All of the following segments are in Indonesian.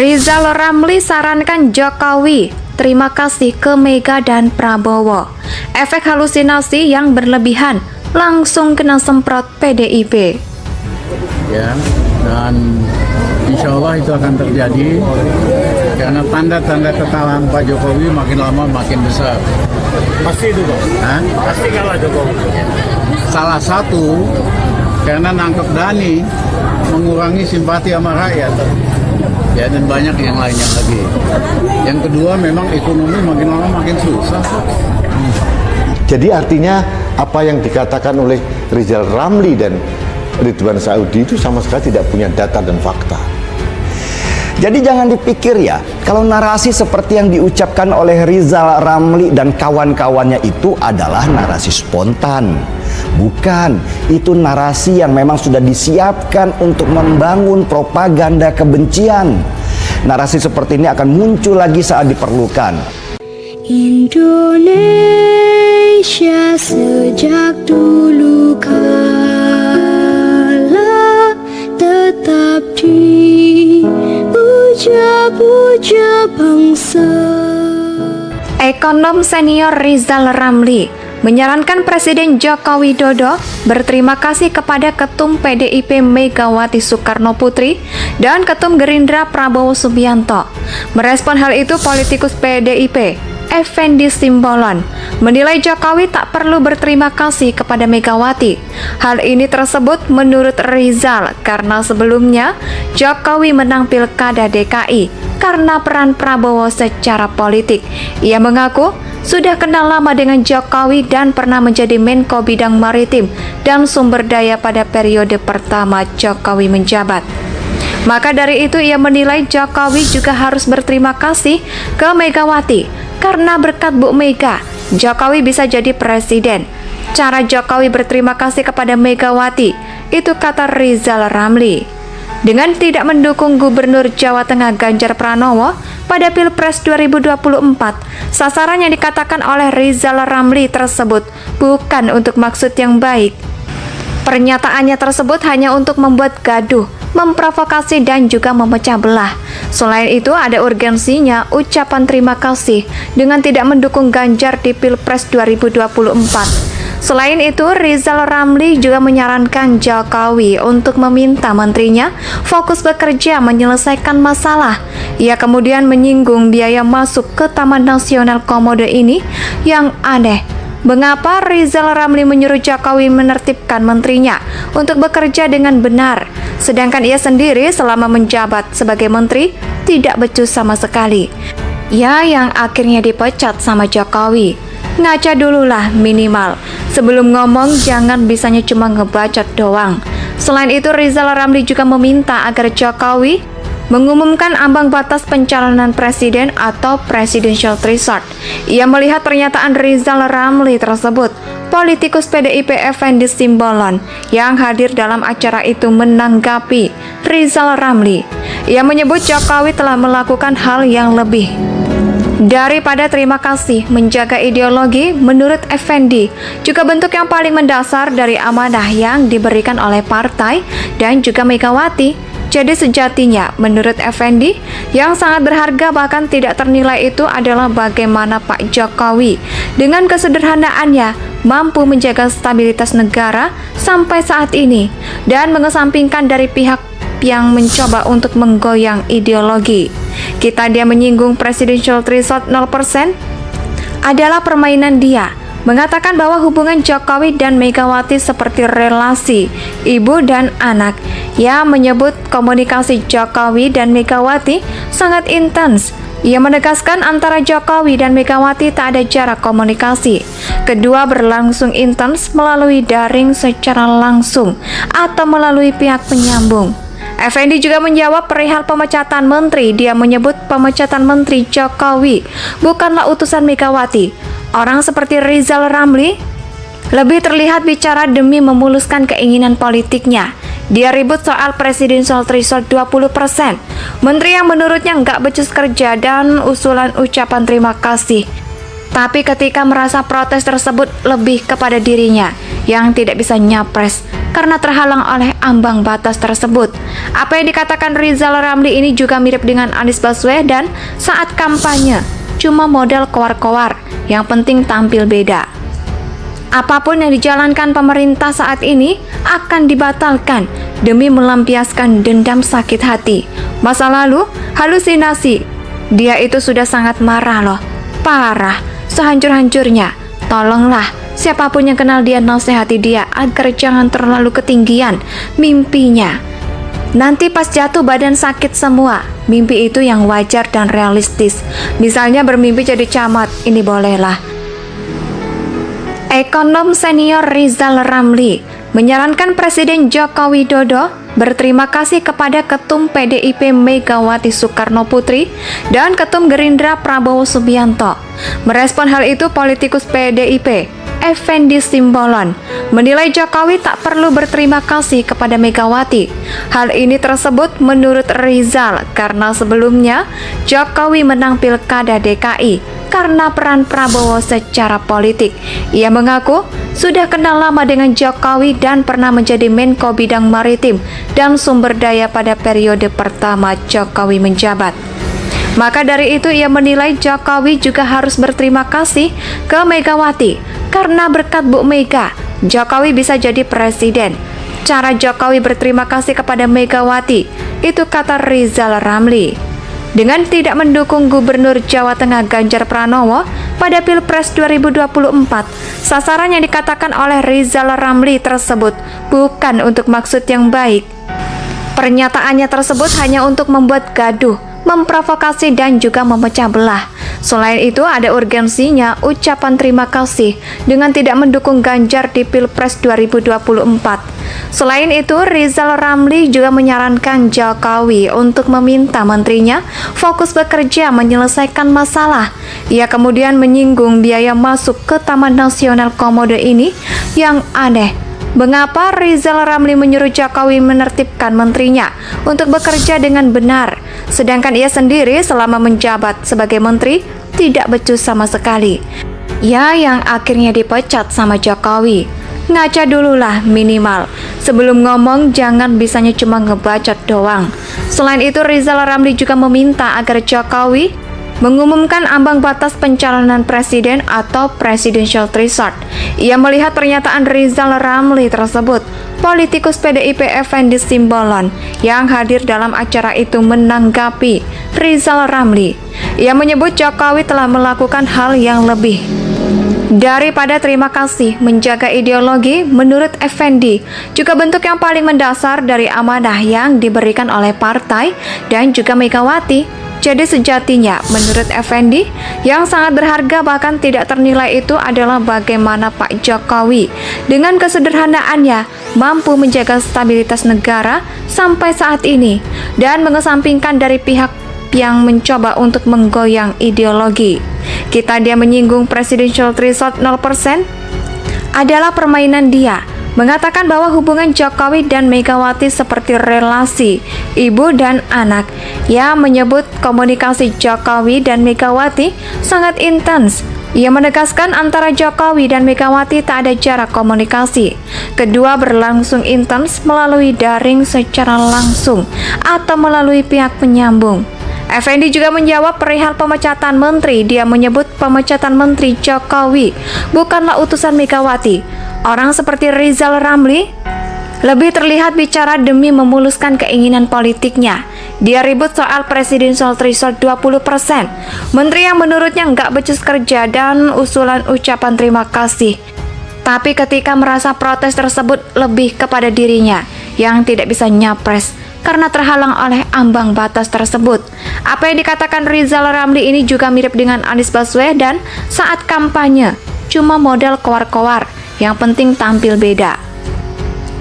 Rizal Ramli sarankan Jokowi terima kasih ke Mega dan Prabowo. Efek halusinasi yang berlebihan langsung kena semprot PDIP. Ya, dan insya Allah itu akan terjadi karena tanda-tanda kekalahan Pak Jokowi makin lama makin besar. Pasti itu, Pak. Pasti kalah Jokowi. Salah satu karena nangkep Dani mengurangi simpati sama rakyat. Ya, dan banyak yang lainnya lagi. Yang kedua memang ekonomi makin lama makin susah. Jadi artinya apa yang dikatakan oleh Rizal Ramli dan Ridwan Saudi itu sama sekali tidak punya data dan fakta. Jadi jangan dipikir ya, kalau narasi seperti yang diucapkan oleh Rizal Ramli dan kawan-kawannya itu adalah narasi spontan. Bukan, itu narasi yang memang sudah disiapkan untuk membangun propaganda kebencian. Narasi seperti ini akan muncul lagi saat diperlukan. Indonesia sejak dulu kala tetap dipuja-puja bangsa. Ekonom senior Rizal Ramli menyarankan Presiden Joko Widodo berterima kasih kepada Ketum PDIP Megawati Soekarno Putri dan Ketum Gerindra Prabowo Subianto. Merespon hal itu, politikus PDIP Effendi Simbolon menilai Jokowi tak perlu berterima kasih kepada Megawati. Hal ini tersebut menurut Rizal karena sebelumnya Jokowi menang Pilkada DKI karena peran Prabowo secara politik. Ia mengaku sudah kenal lama dengan Jokowi dan pernah menjadi Menko Bidang Maritim dan Sumber Daya pada periode pertama Jokowi menjabat. Maka dari itu ia menilai Jokowi juga harus berterima kasih ke Megawati karena berkat Bu Mega, Jokowi bisa jadi presiden. Cara Jokowi berterima kasih kepada Megawati, itu kata Rizal Ramli. Dengan tidak mendukung Gubernur Jawa Tengah Ganjar Pranowo pada Pilpres 2024, sasaran yang dikatakan oleh Rizal Ramli tersebut bukan untuk maksud yang baik. Pernyataannya tersebut hanya untuk membuat gaduh, memprovokasi dan juga memecah belah. Selain itu ada urgensinya ucapan terima kasih dengan tidak mendukung Ganjar di Pilpres 2024. Selain itu, Rizal Ramli juga menyarankan Jokowi untuk meminta menterinya fokus bekerja menyelesaikan masalah. Ia kemudian menyinggung biaya masuk ke Taman Nasional Komodo ini yang aneh. Mengapa Rizal Ramli menyuruh Jokowi menertibkan menterinya untuk bekerja dengan benar, sedangkan ia sendiri selama menjabat sebagai menteri tidak becus sama sekali. Ya, yang akhirnya dipecat sama Jokowi. Ngaca dululah minimal. Sebelum ngomong jangan bisanya cuma ngebacot doang. Selain itu, Rizal Ramli juga meminta agar Jokowi mengumumkan ambang batas pencalonan presiden atau presidential threshold. Ia melihat pernyataan Rizal Ramli tersebut. Politikus PDIP Effendi Simbolon yang hadir dalam acara itu menanggapi Rizal Ramli. Ia menyebut Jokowi telah melakukan hal yang lebih daripada terima kasih. Menjaga ideologi menurut Effendi juga bentuk yang paling mendasar dari amanah yang diberikan oleh partai dan juga Megawati. Jadi sejatinya menurut Effendi yang sangat berharga bahkan tidak ternilai itu adalah bagaimana Pak Jokowi dengan kesederhanaannya mampu menjaga stabilitas negara sampai saat ini dan mengesampingkan dari pihak yang mencoba untuk menggoyang ideologi. Dia menyinggung presidential threshold 0% adalah permainan dia, mengatakan bahwa hubungan Jokowi dan Megawati seperti relasi ibu dan anak. Ia menyebut komunikasi Jokowi dan Megawati sangat intens. Ia menegaskan antara Jokowi dan Megawati tak ada jarak komunikasi. Kedua berlangsung intens melalui daring secara langsung atau melalui pihak penyambung. Effendi juga menjawab perihal pemecatan menteri. Dia menyebut pemecatan menteri Jokowi bukanlah utusan Megawati. Orang seperti Rizal Ramli lebih terlihat bicara demi memuluskan keinginan politiknya. Dia ribut soal presidential threshold 20%. Menteri yang menurutnya nggak becus kerja dan usulan ucapan terima kasih Tapi ketika merasa protes tersebut lebih kepada dirinya yang tidak bisa nyapres karena terhalang oleh ambang batas tersebut. Apa yang dikatakan Rizal Ramli ini juga mirip dengan Anies Baswedan saat kampanye, cuma modal kowar-kowar, yang penting tampil beda. Apapun yang dijalankan pemerintah saat ini akan dibatalkan demi melampiaskan dendam sakit hati. Masa lalu, halusinasi. Dia itu sudah sangat marah loh. Parah, sehancur-hancurnya. Tolonglah, siapapun yang kenal dia nasihati dia agar jangan terlalu ketinggian mimpinya. Nanti pas jatuh badan sakit semua. Mimpi itu yang wajar dan realistis. Misalnya bermimpi jadi camat, ini bolehlah. Ekonom senior Rizal Ramli menyarankan Presiden Joko Widodo berterima kasih kepada Ketum PDIP Megawati Soekarno Putri dan Ketum Gerindra Prabowo Subianto. Merespon hal itu, politikus PDIP Effendi Simbolon menilai Jokowi tak perlu berterima kasih kepada Megawati. Hal ini tersebut menurut Rizal karena sebelumnya Jokowi menang Pilkada DKI karena peran Prabowo secara politik. Ia mengaku sudah kenal lama dengan Jokowi dan pernah menjadi Menko Bidang Maritim dan Sumber Daya pada periode pertama Jokowi menjabat. Maka dari itu ia menilai Jokowi juga harus berterima kasih ke Megawati karena berkat Bu Mega, Jokowi bisa jadi presiden. Cara Jokowi berterima kasih kepada Megawati, itu kata Rizal Ramli. Dengan tidak mendukung Gubernur Jawa Tengah Ganjar Pranowo pada Pilpres 2024, sasaran yang dikatakan oleh Rizal Ramli tersebut bukan untuk maksud yang baik. Pernyataannya tersebut hanya untuk membuat gaduh, memprovokasi dan juga memecah belah. Selain itu ada urgensinya ucapan terima kasih dengan tidak mendukung Ganjar di Pilpres 2024. Selain itu, Rizal Ramli juga menyarankan Jokowi untuk meminta menterinya fokus bekerja menyelesaikan masalah. Ia kemudian menyinggung biaya masuk ke Taman Nasional Komodo ini yang aneh. Mengapa Rizal Ramli menyuruh Jokowi menertibkan menterinya untuk bekerja dengan benar, sedangkan ia sendiri selama menjabat sebagai menteri tidak becus sama sekali? Ya, yang akhirnya dipecat sama Jokowi. Ngaca dululah minimal. Sebelum ngomong jangan bisanya cuma ngebacot doang. Selain itu, Rizal Ramli juga meminta agar Jokowi mengumumkan ambang batas pencalonan presiden atau presidential threshold. Ia melihat pernyataan Rizal Ramli tersebut. Politikus PDIP Effendi Simbolon yang hadir dalam acara itu menanggapi Rizal Ramli. Ia menyebut Jokowi telah melakukan hal yang lebih daripada terima kasih. Menjaga ideologi menurut Effendi juga bentuk yang paling mendasar dari amanah yang diberikan oleh partai dan juga Megawati. Jadi sejatinya menurut Effendi yang sangat berharga bahkan tidak ternilai itu adalah bagaimana Pak Jokowi dengan kesederhanaannya mampu menjaga stabilitas negara sampai saat ini dan mengesampingkan dari pihak yang mencoba untuk menggoyang ideologi. Kita dia menyinggung presidential threshold 0% adalah permainan dia, mengatakan bahwa hubungan Jokowi dan Megawati seperti relasi ibu dan anak. Ia menyebut komunikasi Jokowi dan Megawati sangat intens. Ia menegaskan antara Jokowi dan Megawati tak ada jarak komunikasi. Kedua berlangsung intens melalui daring secara langsung atau melalui pihak penyambung. Effendi juga menjawab perihal pemecatan menteri. Dia menyebut pemecatan menteri Jokowi bukanlah utusan Megawati. Orang seperti Rizal Ramli lebih terlihat bicara demi memuluskan keinginan politiknya. Dia ribut soal presidential threshold 20%. Menteri yang menurutnya nggak becus kerja dan usulan ucapan terima kasih. Tapi ketika merasa protes tersebut lebih kepada dirinya yang tidak bisa nyapres karena terhalang oleh ambang batas tersebut. Apa yang dikatakan Rizal Ramli ini juga mirip dengan Anies Baswedan saat kampanye, cuma modal kowar-kowar, yang penting tampil beda.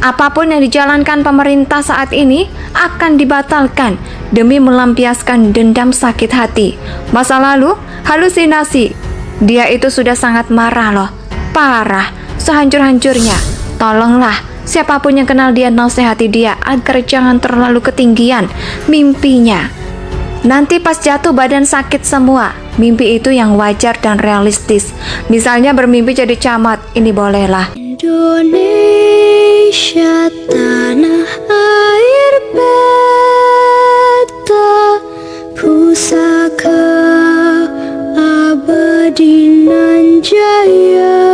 Apapun yang dijalankan pemerintah saat ini akan dibatalkan demi melampiaskan dendam sakit hati. Masa lalu, halusinasi. Dia itu sudah sangat marah loh. Parah, sehancur-hancurnya. Tolonglah, siapapun yang kenal dia nasihati dia agar jangan terlalu ketinggian mimpinya. Nanti pas jatuh badan sakit semua. Mimpi itu yang wajar dan realistis. Misalnya bermimpi jadi camat, ini bolehlah. Indonesia tanah air beta, pusaka abadi nan jaya.